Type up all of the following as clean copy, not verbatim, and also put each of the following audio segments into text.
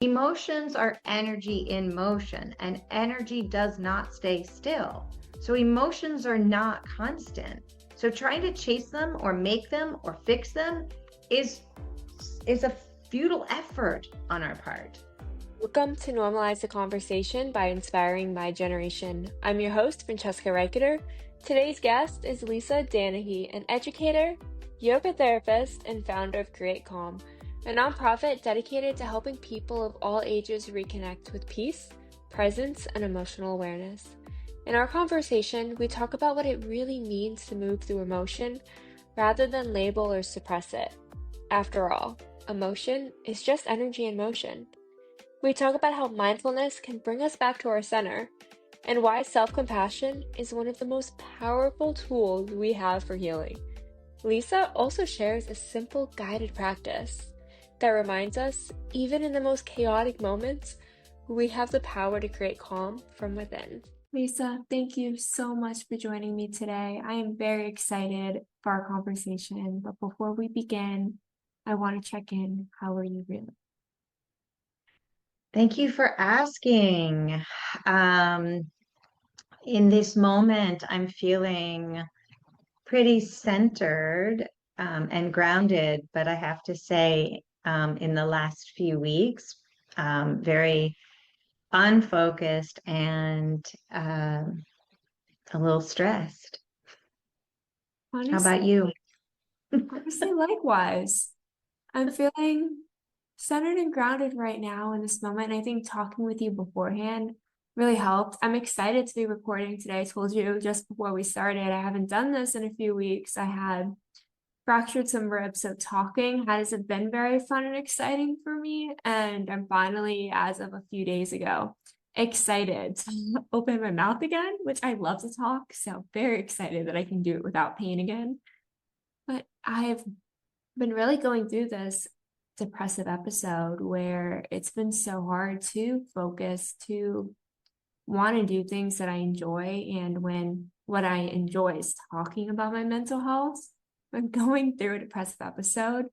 Emotions are energy in motion, and energy does not stay still. So emotions are not constant. So trying to chase them or make them or fix them is a futile effort on our part. Welcome to Normalize the Conversation by Inspiring My Generation. I'm your host, Francesca Reicherter. Today's guest is Lisa Danahy, an educator, yoga therapist, and founder of Create Calm, a nonprofit dedicated to helping people of all ages reconnect with peace, presence, and emotional awareness. In our conversation, we talk about what it really means to move through emotion rather than label or suppress it. After all, emotion is just energy in motion. We talk about how mindfulness can bring us back to our center, and why self-compassion is one of the most powerful tools we have for healing. Lisa also shares a simple guided practice that reminds us, even in the most chaotic moments, we have the power to create calm from within. Lisa, thank you so much for joining me today. I am very excited for our conversation, but before we begin, I want to check in. How are you really? Thank you for asking. In this moment, I'm feeling pretty centered and grounded, but I have to say, in the last few weeks, very unfocused and a little stressed. How Honestly, about you? likewise. I'm feeling centered and grounded right now in this moment. And I think talking with you beforehand really helped. I'm excited to be recording today. I told you just before we started, I haven't done this in a few weeks. I had fractured some ribs, so talking hasn't been very fun and exciting for me. And I'm finally, as of a few days ago, excited to open my mouth again, which I love to talk. So very excited that I can do it without pain again. But I've been really going through this depressive episode where it's been so hard to focus, to want to do things that I enjoy. And when what I enjoy is talking about my mental health, when going through a depressive episode,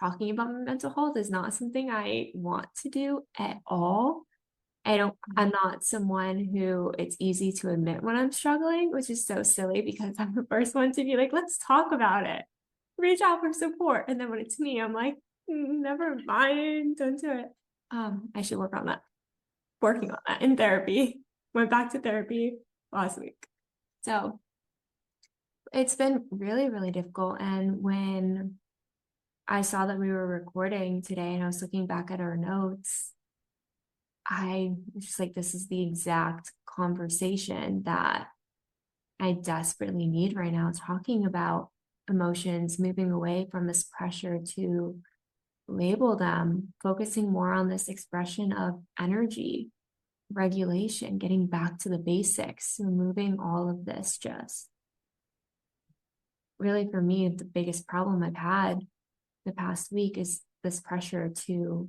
talking about my mental health is not something I want to do at all. I'm not someone who it's easy to admit when I'm struggling, which is so silly because I'm the first one to be like, let's talk about it, reach out for support. And then when it's me, I'm like, never mind, don't do it. I should work on that. Working on that in therapy. Went back to therapy last week. So it's been really, really difficult. And when I saw that we were recording today and I was looking back at our notes, I was just like, this is the exact conversation that I desperately need right now, talking about emotions, moving away from this pressure to label them, focusing more on this expression of energy, regulation, getting back to the basics, removing all of this. Just really, for me, the biggest problem I've had the past week is this pressure to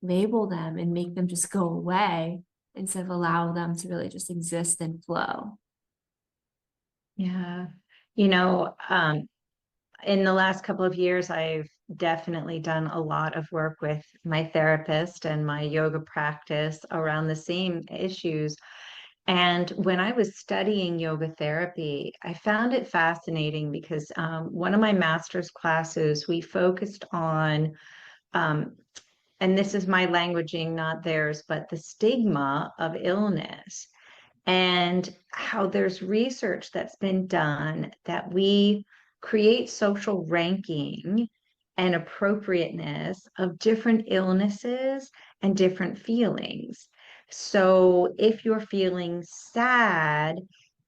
label them and make them just go away instead of allow them to really just exist and flow. Yeah. You know, in the last couple of years, I've definitely done a lot of work with my therapist and my yoga practice around the same issues. And when I was studying yoga therapy, I found it fascinating because one of my master's classes, we focused on, um, and this is my languaging, not theirs, but the stigma of illness and how there's research that's been done that we create social ranking and appropriateness of different illnesses and different feelings. So if you're feeling sad,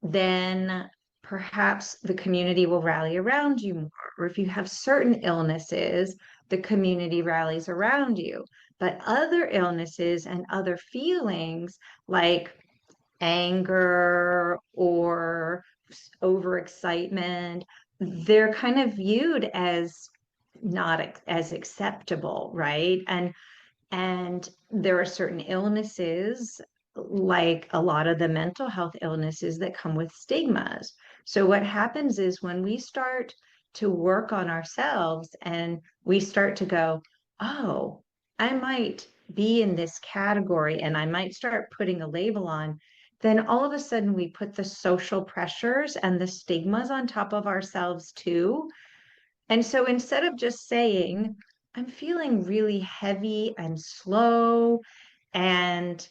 then perhaps the community will rally around you more. Or if you have certain illnesses, the community rallies around you. But other illnesses and other feelings, like anger or overexcitement, they're kind of viewed as not as acceptable, right? And there are certain illnesses, like a lot of the mental health illnesses, that come with stigmas. So what happens is when we start to work on ourselves and we start to go, oh, I might be in this category and I might start putting a label on, then all of a sudden we put the social pressures and the stigmas on top of ourselves too. And so instead of just saying, I'm feeling really heavy and slow and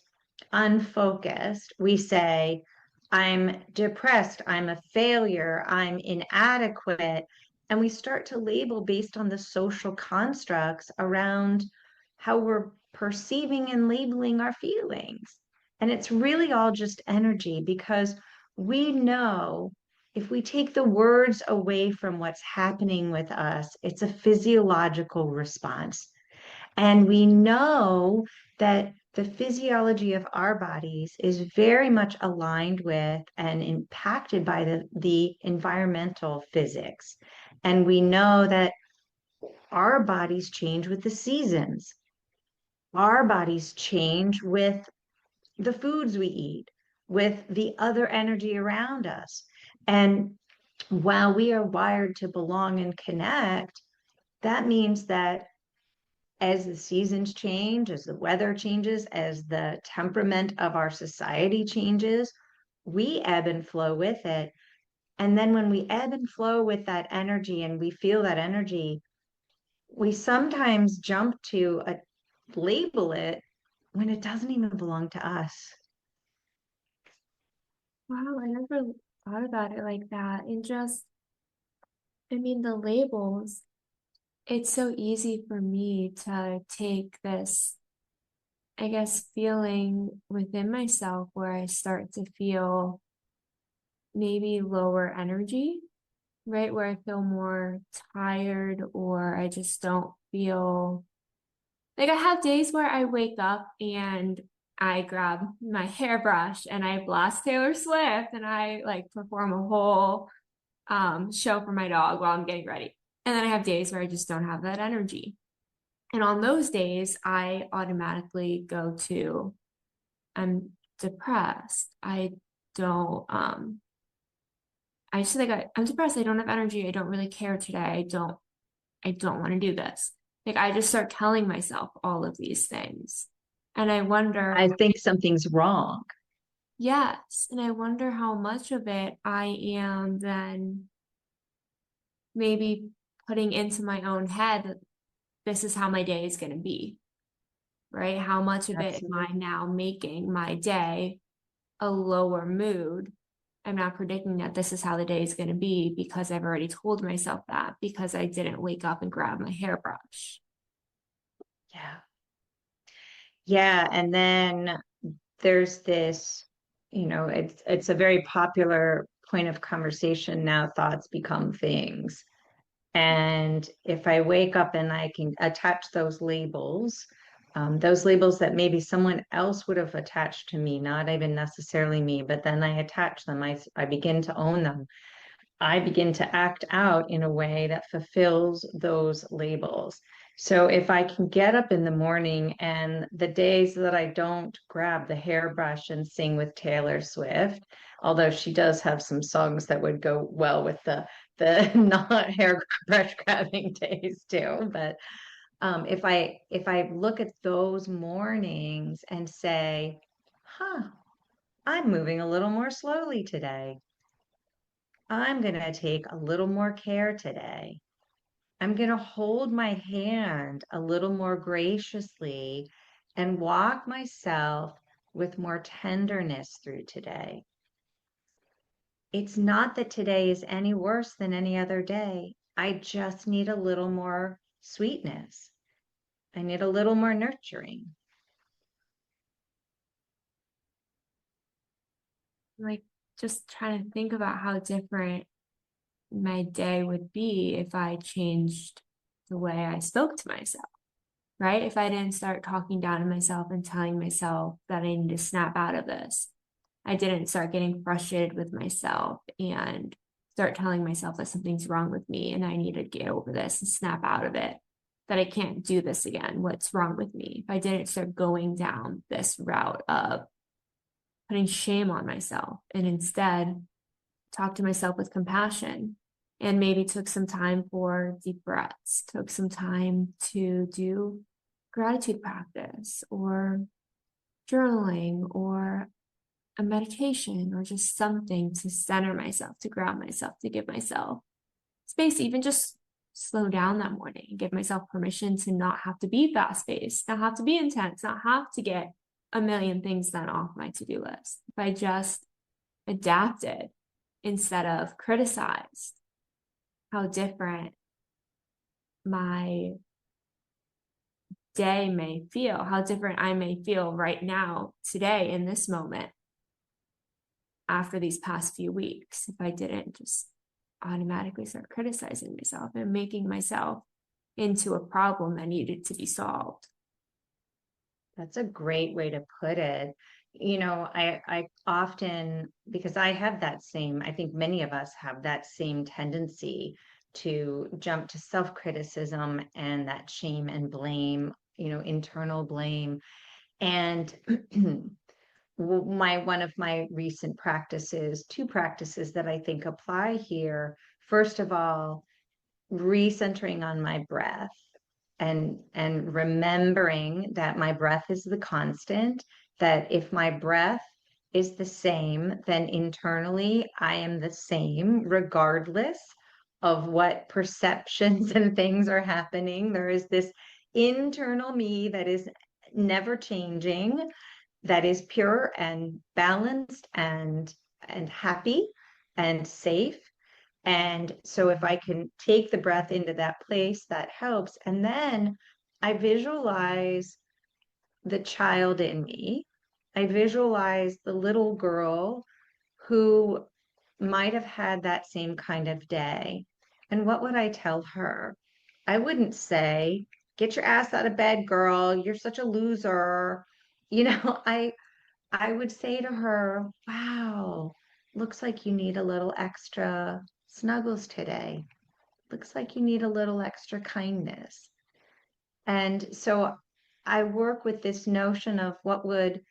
unfocused, we say, I'm depressed, I'm a failure, I'm inadequate. And we start to label based on the social constructs around how we're perceiving and labeling our feelings. And it's really all just energy because we know if we take the words away from what's happening with us, it's a physiological response. And we know that the physiology of our bodies is very much aligned with and impacted by the environmental physics. And we know that our bodies change with the seasons. Our bodies change with the foods we eat, with the other energy around us. And while we are wired to belong and connect, that means that as the seasons change, as the weather changes, as the temperament of our society changes, we ebb and flow with it. And then when we ebb and flow with that energy and we feel that energy, we sometimes jump to label it when it doesn't even belong to us. Wow, I never thought about it like that. And just, I mean, the labels, it's so easy for me to take this, I guess, feeling within myself where I start to feel maybe lower energy, right? Where I feel more tired or I just don't feel like I have days where I wake up and I grab my hairbrush and I blast Taylor Swift and I like perform a whole show for my dog while I'm getting ready. And then I have days where I just don't have that energy. And on those days, I automatically go to I'm depressed. I just think I'm depressed. I don't have energy. I don't really care today. I don't want to do this. Like I just start telling myself all of these things. And I wonder, I think something's wrong. yes, and I wonder how much of it I am then maybe putting into my own head that this is how my day is going to be, right? How much of it am I Absolutely. now making my day a lower mood? I'm not predicting that this is how the day is going to be because I've already told myself that because I didn't wake up and grab my hairbrush. Yeah. Yeah. And then there's this, it's a very popular point of conversation now, thoughts become things. And if I wake up and I can attach those labels that maybe someone else would have attached to me, not even necessarily me, but then I attach them, I begin to own them. I begin to act out in a way that fulfills those labels. So if I can get up in the morning and the days that I don't grab the hairbrush and sing with Taylor Swift, although she does have some songs that would go well with the not hairbrush grabbing days too. But if I look at those mornings and say, huh, I'm moving a little more slowly today. I'm going to take a little more care today. I'm going to hold my hand a little more graciously and walk myself with more tenderness through today. It's not that today is any worse than any other day. I just need a little more sweetness. I need a little more nurturing. Like just trying to think about how different my day would be if I changed the way I spoke to myself, right? If I didn't start talking down to myself and telling myself that I need to snap out of this, I didn't start getting frustrated with myself and start telling myself that something's wrong with me and I need to get over this and snap out of it, that I can't do this again. What's wrong with me? If I didn't start going down this route of putting shame on myself and instead talk to myself with compassion and maybe took some time for deep breaths, took some time to do gratitude practice or journaling or a meditation or just something to center myself, to ground myself, to give myself space, even just slow down that morning and give myself permission to not have to be fast paced, not have to be intense, not have to get a million things done off my to-do list. If I just adapted instead of criticized, how different my day may feel, how different I may feel right now, today, in this moment, after these past few weeks, if I didn't just automatically start criticizing myself and making myself into a problem that needed to be solved. That's a great way to put it. I often, because I have that same, I think many of us have that same tendency to jump to self-criticism and that shame and blame, internal blame. And one of my recent practices, two practices that I think apply here. First of all, recentering on my breath and remembering that my breath is the constant, that if my breath is the same, then internally I am the same, regardless of what perceptions and things are happening. There is this internal me that is never changing, that is pure and balanced and happy and safe. And so if I can take the breath into that place, that helps. And then I visualize the child in me. I visualize the little girl who might have had that same kind of day. And what would I tell her? I wouldn't say, get your ass out of bed, girl. You're such a loser. You know, I I would say to her, wow, looks like you need a little extra snuggles today. Looks like you need a little extra kindness. And so I work with this notion of what would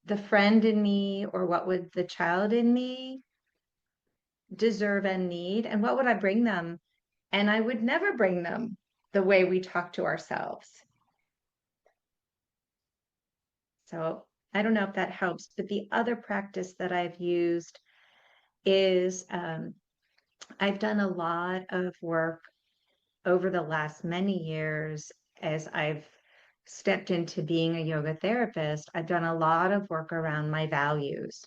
the friend in me or what would the child in me deserve and need, and what would I bring them? And I would never bring them the way we talk to ourselves. So I don't know if that helps, but the other practice that I've used is I've done a lot of work over the last many years as I've stepped into being a yoga therapist. I've done a lot of work around my values.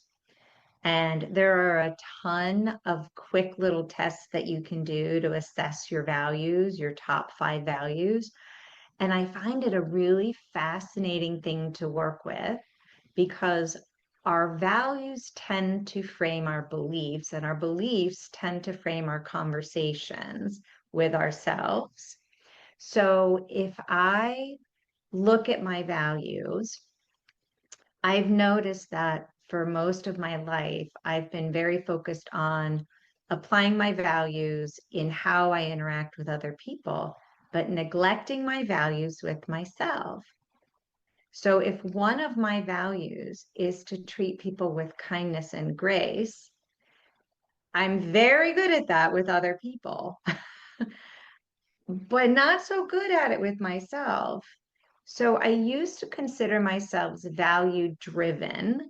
And there are a ton of quick little tests that you can do to assess your values, your top 5 values. And I find it a really fascinating thing to work with because our values tend to frame our beliefs, and our beliefs tend to frame our conversations with ourselves. So if I look at my values, I've noticed that for most of my life, I've been very focused on applying my values in how I interact with other people, but neglecting my values with myself. So if one of my values is to treat people with kindness and grace, I'm very good at that with other people, but not so good at it with myself. So I used to consider myself value driven,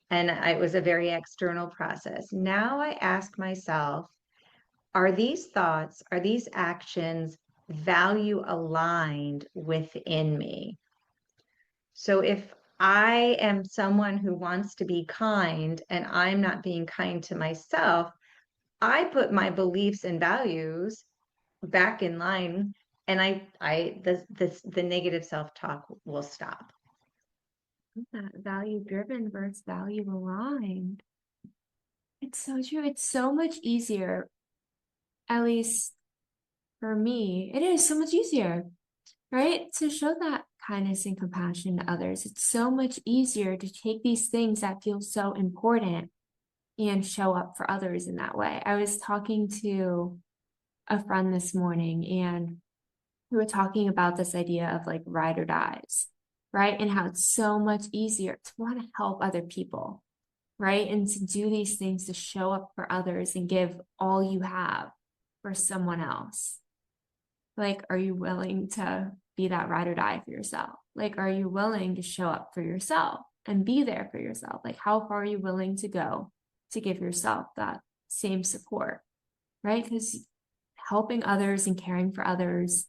and it was a very external process. Now I ask myself, are these thoughts, are these actions value aligned within me? So if I am someone who wants to be kind and I'm not being kind to myself, I put my beliefs and values back in line, and the negative self-talk will stop. That value driven versus value aligned. It's so true. It's so much easier, at least for me, it is so much easier, right? To show that kindness and compassion to others. It's so much easier to take these things that feel so important and show up for others in that way. I was talking to a friend this morning and we were talking about this idea of like ride or dies, right? And how it's so much easier to want to help other people, right? And to do these things to show up for others and give all you have for someone else. Like, are you willing to be that ride or die for yourself? Like, are you willing to show up for yourself and be there for yourself? Like, how far are you willing to go to give yourself that same support, right? Because helping others and caring for others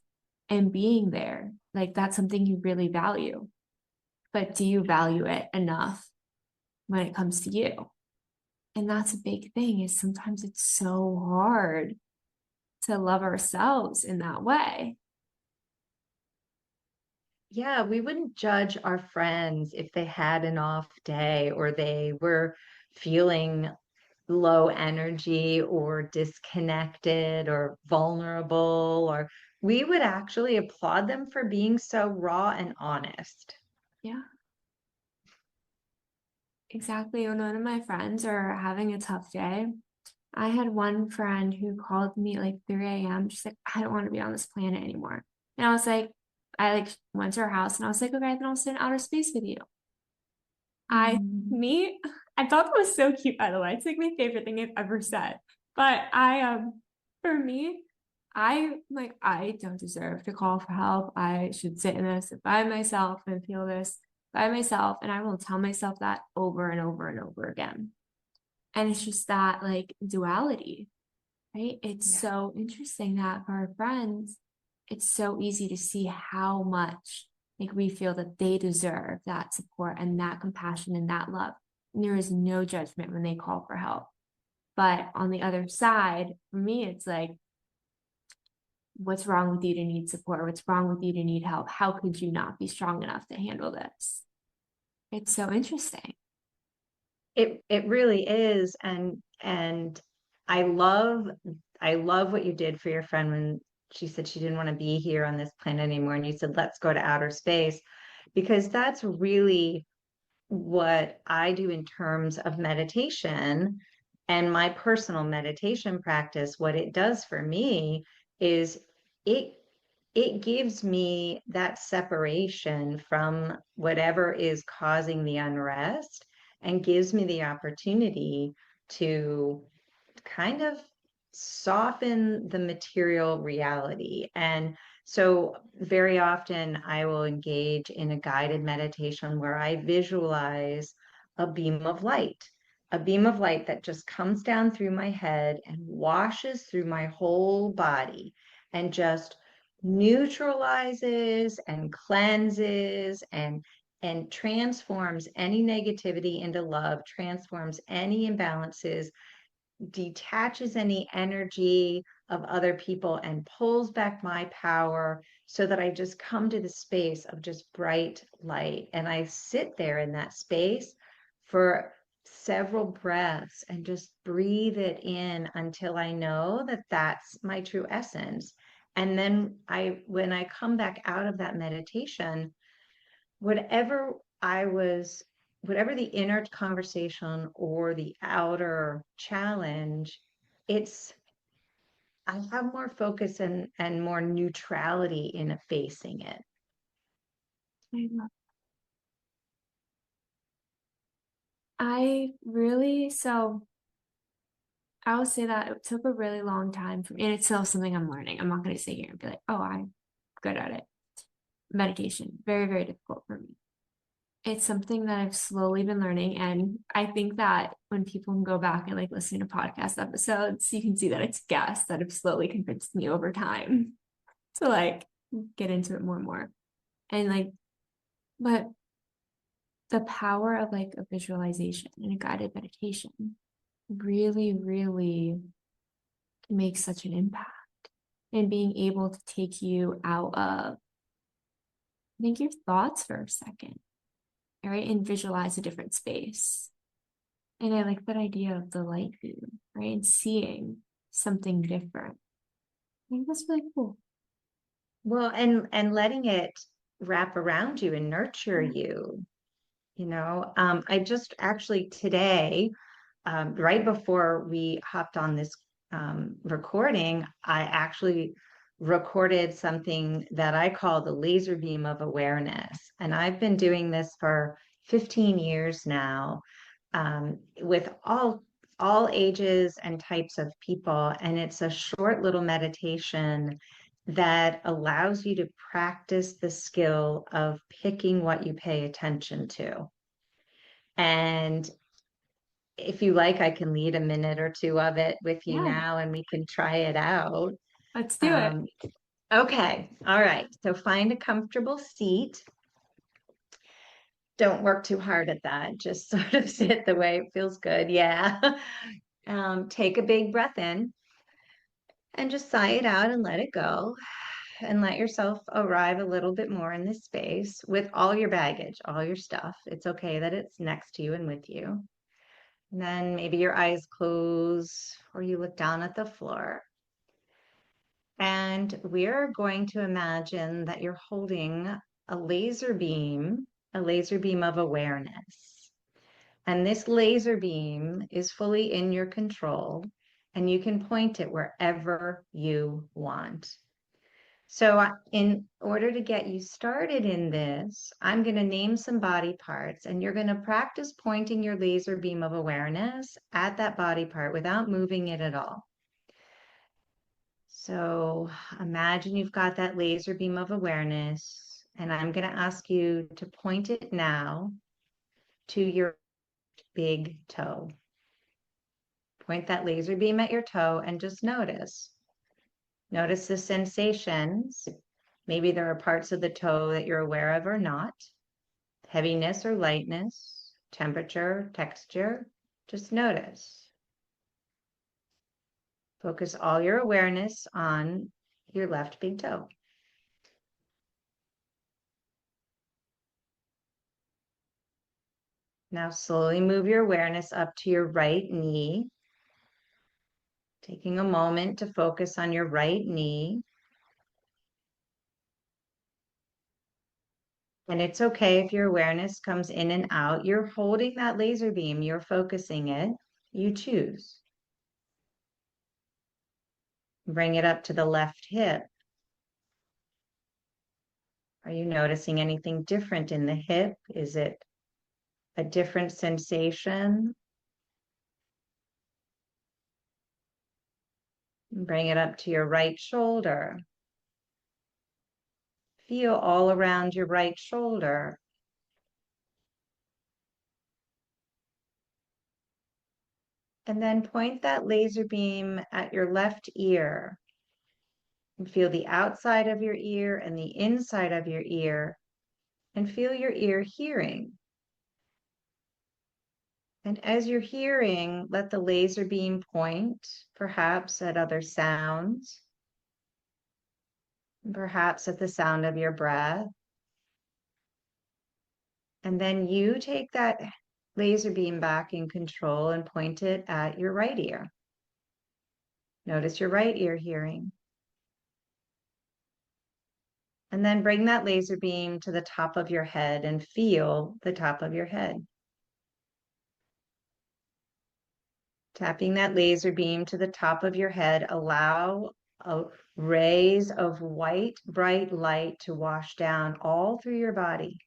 and being there, like, that's something you really value. But do you value it enough when it comes to you? And that's a big thing, is sometimes it's so hard to love ourselves in that way. Yeah, we wouldn't judge our friends if they had an off day or they were feeling low energy or disconnected or vulnerable, or we would actually applaud them for being so raw and honest. Yeah, exactly. When one of my friends are having a tough day, I had one friend who called me like 3 a.m. She's like, I don't want to be on this planet anymore. And I was like, I like went to her house and I was like, okay, then I'll sit in outer space with you. I, Mm. me, I thought that was so cute, by the way. It's like my favorite thing I've ever said. But for me, I don't deserve to call for help. I should sit in this by myself and feel this by myself. And I will tell myself that over and over and over again. And it's just that like duality, right? It's Yeah. so interesting that for our friends, it's so easy to see how much like we feel that they deserve that support and that compassion and that love. And there is no judgment when they call for help. But on the other side, for me, it's like, what's wrong with you to need support? What's wrong with you to need help? How could you not be strong enough to handle this? It's so interesting. It really is. And I love I love what you did for your friend when she said she didn't want to be here on this planet anymore. And you said, let's go to outer space, because that's really what I do in terms of meditation and my personal meditation practice. What it does for me is it it gives me that separation from whatever is causing the unrest and gives me the opportunity to kind of soften the material reality. And so, very often, I will engage in a guided meditation where I visualize a beam of light, a beam of light that just comes down through my head and washes through my whole body and just neutralizes and cleanses and transforms any negativity into love, transforms any imbalances, detaches any energy of other people and pulls back my power so that I just come to the space of just bright light. And I sit there in that space for several breaths and just breathe it in until I know that that's my true essence. And then when I come back out of that meditation, whatever I was, whatever the inner conversation or the outer challenge, it's, I have more focus and more neutrality in facing it. I love I really so I will say that it took a really long time for me, and it's still something I'm learning. I'm not going to sit here and be like, oh, I'm good at it. Meditation, very, very difficult for me. It's something that I've slowly been learning. And I think that when people can go back and like listen to podcast episodes, you can see that it's guests that have slowly convinced me over time to like get into it more and more. And like, but the power of like a visualization and a guided meditation really, really makes such an impact. And being able to take you out of, I think, your thoughts for a second, right? And visualize a different space. And I like that idea of the light view, right? And seeing something different. I think that's really cool. Well, and letting it wrap around you and nurture Yeah. you. I just actually today, right before we hopped on this recording, I actually recorded something that I call the laser beam of awareness. And I've been doing this for 15 years now, with all ages and types of people. And it's a short little meditation that allows you to practice the skill of picking what you pay attention to. And if you like, I can lead a minute or two of it with you Yeah, now and we can try it out. let's do it. Um, okay. All right. So find a comfortable seat. Don't work too hard at that. Just sort of sit the way it feels good. Yeah. Take a big breath in and just sigh it out and let it go. And let yourself arrive a little bit more in this space with all your baggage, all your stuff. It's okay that it's next to you and with you. And then maybe your eyes close or you look down at the floor. And we're going to imagine that you're holding a laser beam of awareness. And this laser beam is fully in your control, and you can point it wherever you want. So, in order to get you started in this, I'm going to name some body parts, and you're going to practice pointing your laser beam of awareness at that body part without moving it at all. So, imagine you've got that laser beam of awareness, and I'm going to ask you to point it now to your big toe. Point that laser beam at your toe and just notice. Notice the sensations. Maybe there are parts of the toe that you're aware of or not. Heaviness or lightness, temperature, texture. Just notice. Focus all your awareness on your left big toe. Now slowly move your awareness up to your right knee, taking a moment to focus on your right knee. And it's okay if your awareness comes in and out. You're holding that laser beam, you're focusing it. You choose. Bring it up to the left hip. Are you noticing anything different in the hip? Is it a different sensation? Bring it up to your right shoulder. Feel all around your right shoulder. And then point that laser beam at your left ear. And feel the outside of your ear and the inside of your ear. And feel your ear hearing. And as you're hearing, let the laser beam point perhaps at other sounds, perhaps at the sound of your breath. And then you take that laser beam back in control and point it at your right ear. Notice your right ear hearing. And then bring that laser beam to the top of your head and feel the top of your head. Tapping that laser beam to the top of your head, allow rays of white, bright light to wash down all through your body,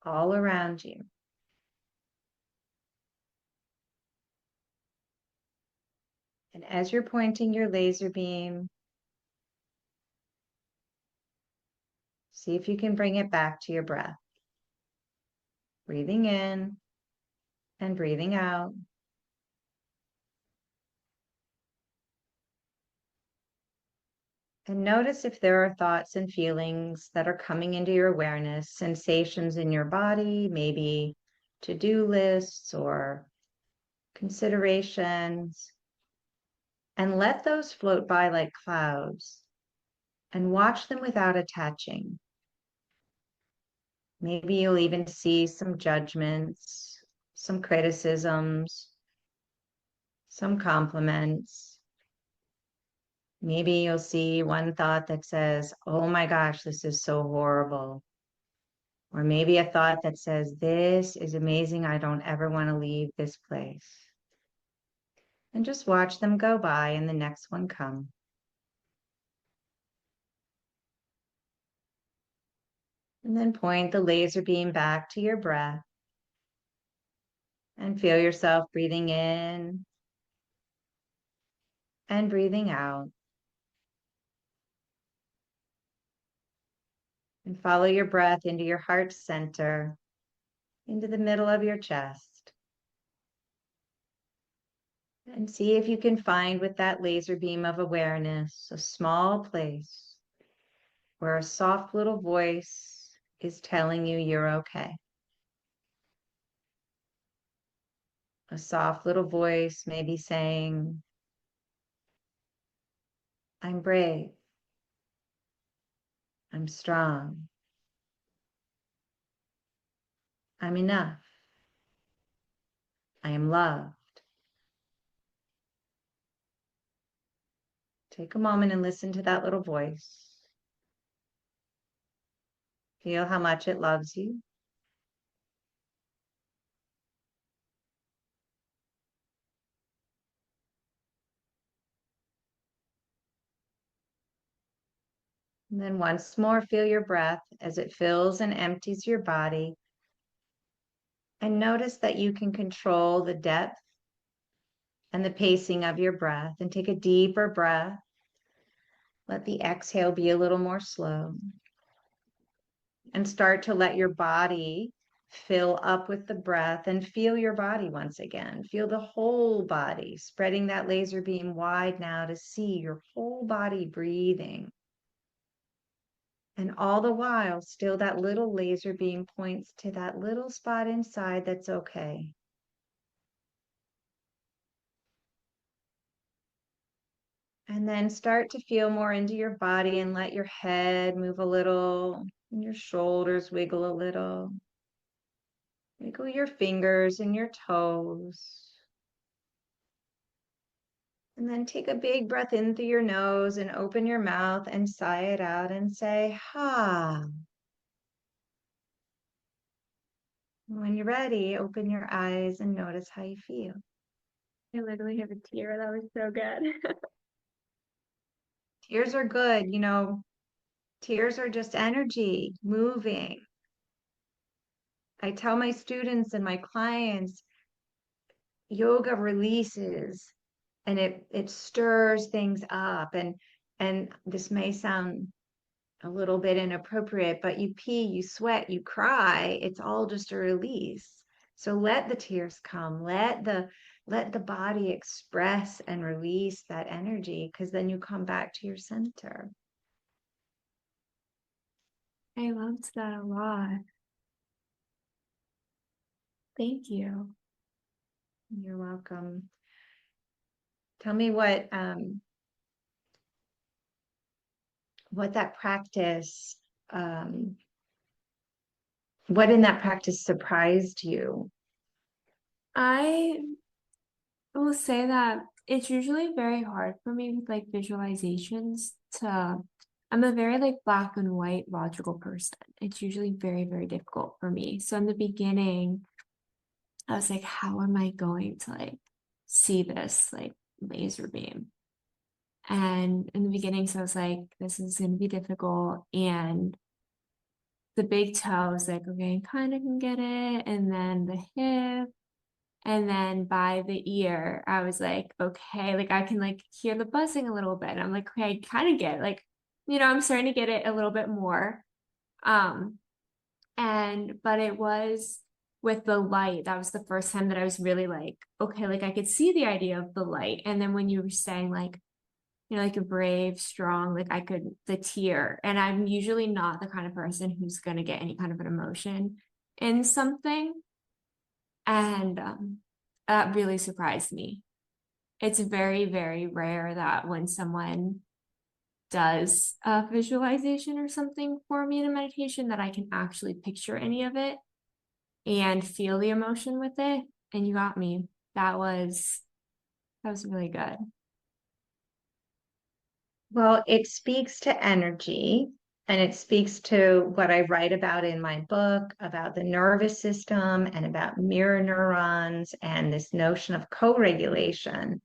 all around you. And as you're pointing your laser beam, see if you can bring it back to your breath. Breathing in and breathing out. And notice if there are thoughts and feelings that are coming into your awareness, sensations in your body, maybe to-do lists or considerations. And let those float by like clouds and watch them without attaching. Maybe you'll even see some judgments, some criticisms, some compliments. Maybe you'll see one thought that says, oh my gosh, this is so horrible. Or maybe a thought that says, this is amazing. I don't ever want to leave this place. And just watch them go by and the next one come. And then point the laser beam back to your breath and feel yourself breathing in and breathing out. And follow your breath into your heart center, into the middle of your chest. And see if you can find with that laser beam of awareness a small place where a soft little voice is telling you you're okay. A soft little voice may be saying, I'm brave. I'm strong. I'm enough. I am loved. Take a moment and listen to that little voice. Feel how much it loves you. And then once more, feel your breath as it fills and empties your body. And notice that you can control the depth and the pacing of your breath. And take a deeper breath. Let the exhale be a little more slow. And start to let your body fill up with the breath and feel your body once again. Feel the whole body, spreading that laser beam wide now to see your whole body breathing. And all the while, still that little laser beam points to that little spot inside that's okay. And then start to feel more into your body and let your head move a little and your shoulders wiggle a little. Wiggle your fingers and your toes. And then take a big breath in through your nose and open your mouth and sigh it out and say, ha. When you're ready, open your eyes and notice how you feel. I literally have a tear. That was so good. Tears are good. Tears are just energy moving. I tell my students and my clients, yoga releases and it stirs things up. And this may sound a little bit inappropriate, but you pee, you sweat, you cry, it's all just a release. So let the tears come, let the body express and release that energy, because then you come back to your center. I loved that a lot. Thank you. You're welcome. Tell me what that practice, what in that practice surprised you? I will say that it's usually very hard for me with like visualizations to, I'm a very like black and white logical person. It's usually very, very difficult for me. So in the beginning, I was like, how am I going to like see this like laser beam? And in the beginning, so I was like, this is going to be difficult. And the big toe, I was like, okay, I kind of can get it. And then the hip. And then by the ear, I was like, okay, like I can like hear the buzzing a little bit. And I'm like, okay, I kind of get it. Like, I'm starting to get it a little bit more. Um, but it was with the light, that was the first time that I was really like, okay, like I could see the idea of the light. And then when you were saying like, like a brave, strong, like I could, the tear. And I'm usually not the kind of person who's going to get any kind of an emotion in something. And that really surprised me. It's very, very rare that when someone does a visualization or something for me in a meditation that I can actually picture any of it and feel the emotion with it. And you got me. That was really good. Well, it speaks to energy and it speaks to what I write about in my book about the nervous system and about mirror neurons and this notion of co-regulation,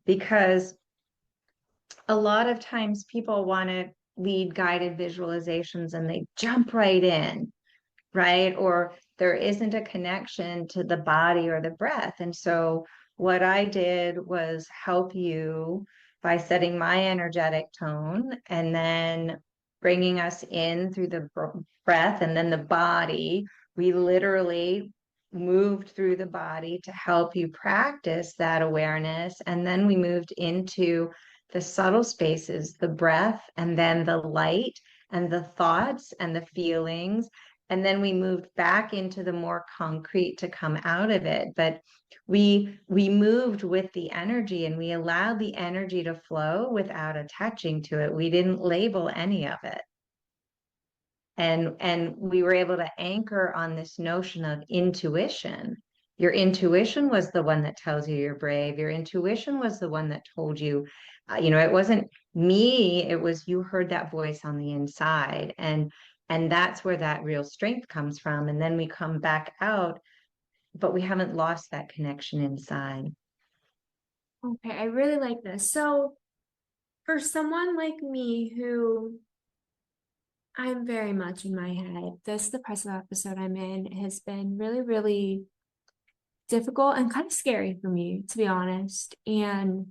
because a lot of times people want to lead guided visualizations and they jump right in, right? Or there isn't a connection to the body or the breath. And so what I did was help you by setting my energetic tone and then bringing us in through the breath and then the body. We literally moved through the body to help you practice that awareness. And then we moved into the subtle spaces, the breath, and then the light, and the thoughts and the feelings. And then we moved back into the more concrete to come out of it. But we moved with the energy, and we allowed the energy to flow without attaching to it. We didn't label any of it. And we were able to anchor on this notion of intuition. Your intuition was the one that tells you you're brave. Your intuition was the one that told you, it wasn't me, it was you heard that voice on the inside. And that's where that real strength comes from. And then we come back out, but we haven't lost that connection inside. Okay, I really like this. So for someone like me who I'm very much in my head, this depressive episode I'm in has been really, really difficult and kind of scary for me, to be honest. And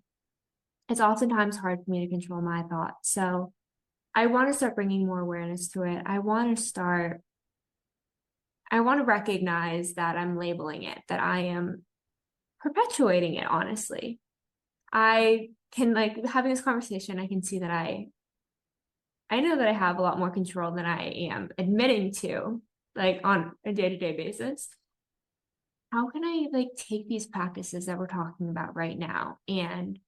it's oftentimes hard for me to control my thoughts. So I want to start bringing more awareness to it. I want to recognize that I'm labeling it, that I am perpetuating it, honestly. I can, like, having this conversation, I can see that I know that I have a lot more control than I am admitting to, like on a day-to-day basis. How can I like take these practices that we're talking about right now and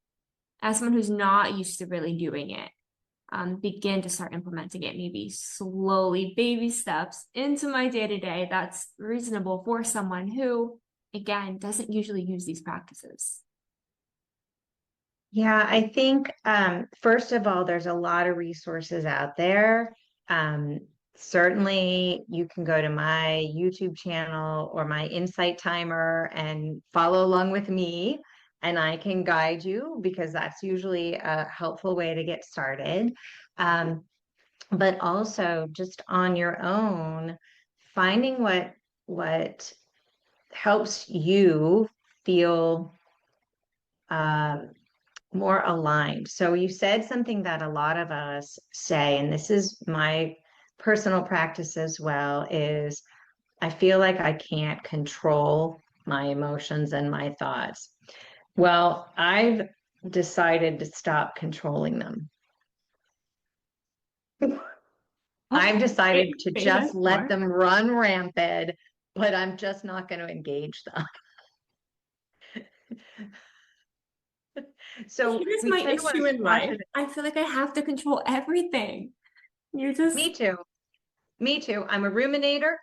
as someone who's not used to really doing it, begin to start implementing it, maybe slowly, baby steps into my day-to-day that's reasonable for someone who, again, doesn't usually use these practices? Yeah, I think first of all, there's a lot of resources out there. Um, Certainly, you can go to my YouTube channel or my Insight Timer and follow along with me, and I can guide you because that's usually a helpful way to get started. Um, but also, just on your own, finding what helps you feel. Um, more aligned. So you said something that a lot of us say, and this is my personal practice as well, is I feel like I can't control my emotions and my thoughts. Well, I've decided to stop controlling them. I've decided Okay, to say just this let more. them run rampant, but I'm just not going to engage them. So Here's we my tend to want to issue in squash life. it. I feel like I have to control everything. You just, Me too. Me too. I'm a ruminator.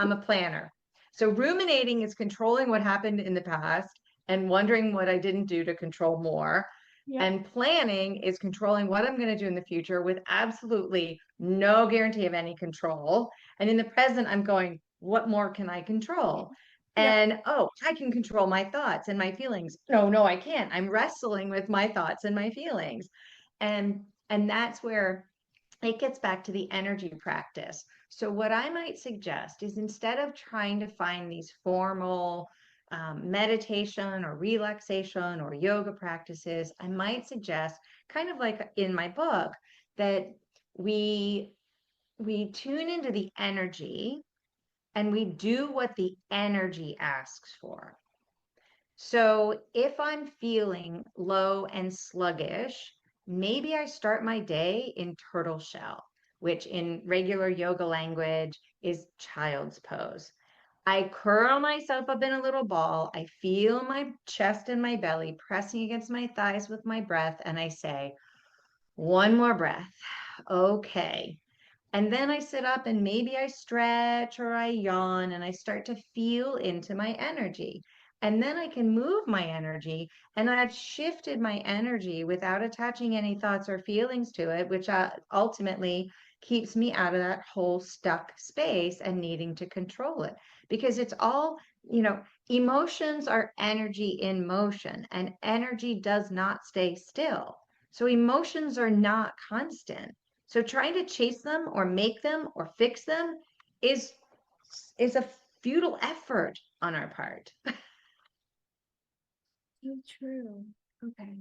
I'm a planner. So ruminating is controlling what happened in the past and wondering what I didn't do to control more. yeah, And planning is controlling what I'm going to do in the future with absolutely no guarantee of any control. And in the present, I'm going, what more can I control? yeah. And oh, I can control my thoughts and my feelings. No, I can't. I'm wrestling with my thoughts and my feelings. And that's where it gets back to the energy practice. So, what I might suggest is instead of trying to find these formal meditation or relaxation or yoga practices, I might suggest, kind of like in my book, that we we tune into the energy and we do what the energy asks for. So if I'm feeling low and sluggish, maybe I start my day in turtle shell, which in regular yoga language is child's pose. I curl myself up in a little ball. I feel my chest and my belly pressing against my thighs with my breath, and I say, one more breath. Okay. And then I sit up and maybe I stretch or I yawn and I start to feel into my energy. And then I can move my energy, and I've shifted my energy without attaching any thoughts or feelings to it, which ultimately keeps me out of that whole stuck space and needing to control it. Because it's all, emotions are energy in motion, and energy does not stay still. So emotions are not constant. So trying to chase them or make them or fix them is is a futile effort on our part. So true. Okay.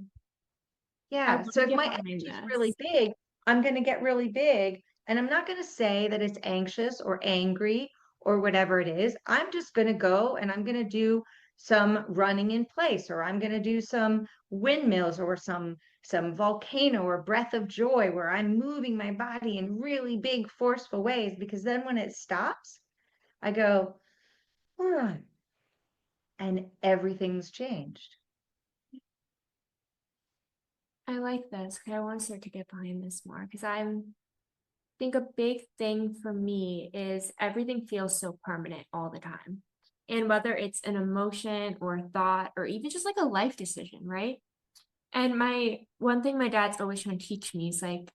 I Yeah. want So to if get my behind energy is really this. big, I'm going to get really big. And I'm not going to say that it's anxious or angry or whatever it is. I'm just going to go and I'm going to do some running in place, or I'm going to do some windmills or some volcano or breath of joy where I'm moving my body in really big, forceful ways. Because then when it stops, I go, "Hmm," and everything's changed. I like this because I want to start to get behind this more because I'm think a big thing for me is everything feels so permanent all the time. And whether it's an emotion or a thought or even just like a life decision, right? And my one thing my dad's always trying to teach me is like,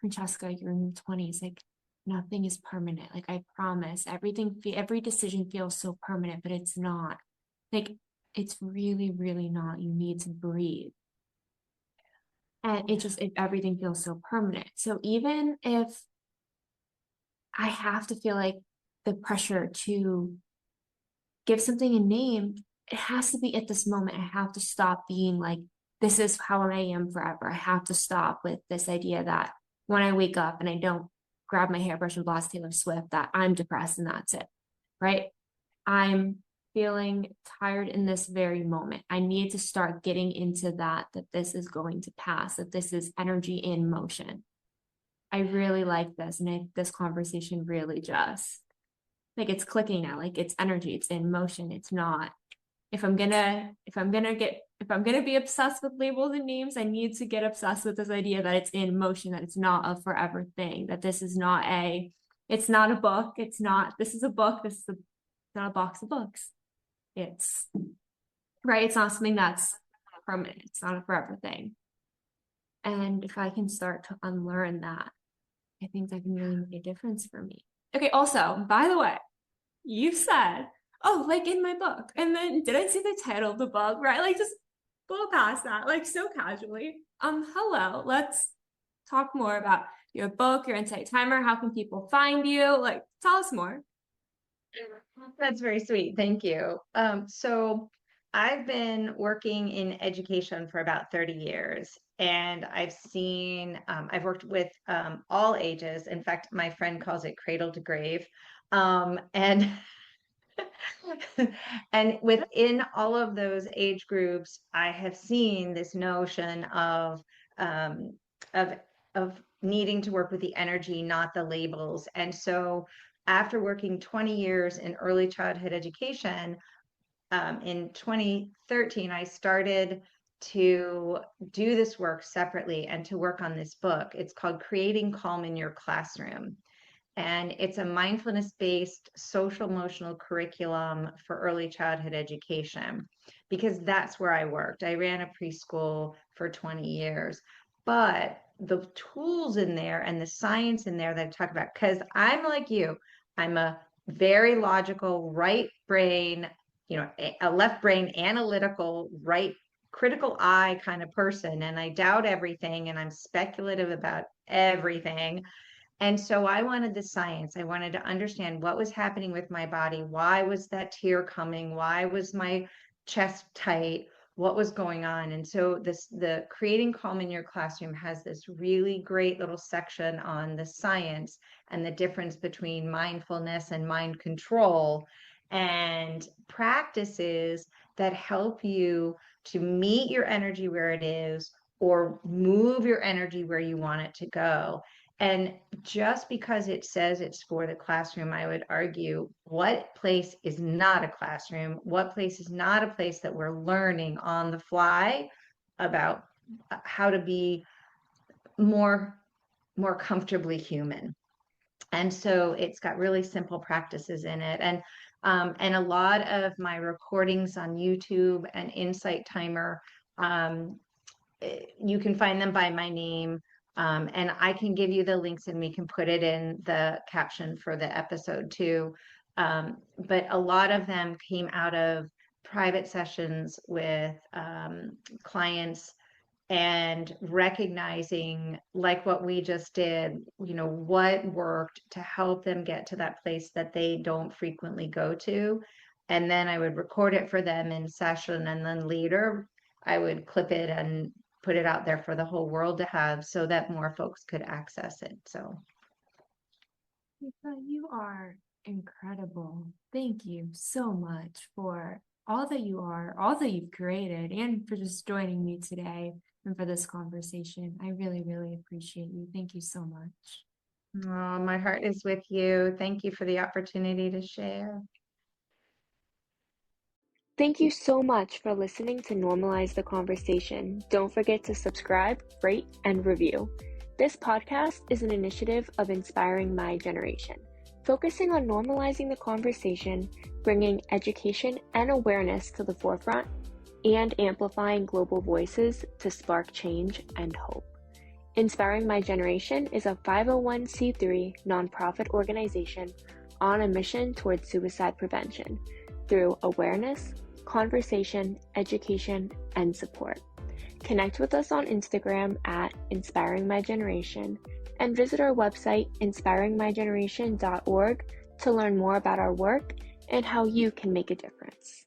Francesca, you're in your 20s, like nothing is permanent. Like I promise, every decision feels so permanent, but it's not. Like it's really, really not. You need to breathe. And everything feels so permanent. So even if I have to feel like the pressure to give something a name, it has to be at this moment. I have to stop being like, this is how I am forever. I have to stop with this idea that when I wake up and I don't grab my hairbrush and blast Taylor Swift, that I'm depressed and that's it. Right. I'm feeling tired in this very moment. I need to start getting into that this is going to pass, that this is energy in motion. I really like this. And this conversation really just like it's clicking now, like it's energy, it's in motion. It's not if I'm gonna be obsessed with labels and names, I need to get obsessed with this idea that it's in motion, that it's not a forever thing, that this is not it's not a book, it's not this is a book, it's not a box of books. It's right, it's not something that's permanent, it's not a forever thing. And if I can start to unlearn that, I think that can really make a difference for me. Okay, also, by the way, you said, oh, like in my book. And then did I see the title of the book? Right? Like just blow past that, like so casually. Hello, let's talk more about your book, your insight timer. How can people find you? Like, tell us more. That's very sweet. Thank you. So I've been working in education for about 30 years, and I've worked with all ages. In fact, my friend calls it cradle to grave. And and within all of those age groups, I have seen this notion um, of of needing to work with the energy, not the labels. And so, after working 20 years in early childhood education, in 2013, I started to do this work separately and to work on this book. It's called Creating Calm in Your Classroom. And it's a mindfulness based social emotional curriculum for early childhood education because that's where I worked. I ran a preschool for 20 years. But the tools in there and the science in there that I talk about, because I'm like you, I'm a very logical right brain, a left brain analytical, right critical eye kind of person. And I doubt everything and I'm speculative about everything. And so I wanted the science. I wanted to understand what was happening with my body. Why was that tear coming? Why was my chest tight? What was going on? And so the Creating Calm in Your Classroom has this really great little section on the science and the difference between mindfulness and mind control and practices that help you to meet your energy where it is or move your energy where you want it to go. And just because it says it's for the classroom, I would argue what place is not a classroom? What place is not a place that we're learning on the fly about how to be more more comfortably human? And so it's got really simple practices in it. And a lot of my recordings on YouTube and Insight Timer, um, you can find them by my name. And I can give you the links and we can put it in the caption for the episode too. But a lot of them came out of private sessions with clients and recognizing, like what we just did, what worked to help them get to that place that they don't frequently go to. And then I would record it for them in session. And then later I would clip it and put it out there for the whole world to have so that more folks could access it. So Lisa, you are incredible. Thank you so much for all that you are, all that you've created, and for just joining me today and for this conversation. I really, really appreciate you. Thank you so much. oh, my heart is with you. Thank you for the opportunity to share. Thank you so much for listening to Normalize the Conversation. Don't forget to subscribe, rate, and review. This podcast is an initiative of Inspiring My Generation, focusing on normalizing the conversation, bringing education and awareness to the forefront, and amplifying global voices to spark change and hope. Inspiring My Generation is a 501c3 nonprofit organization on a mission towards suicide prevention through awareness, conversation, education, and support. Connect with us on Instagram at Inspiring My Generation and visit our website inspiringmygeneration.org to learn more about our work and how you can make a difference.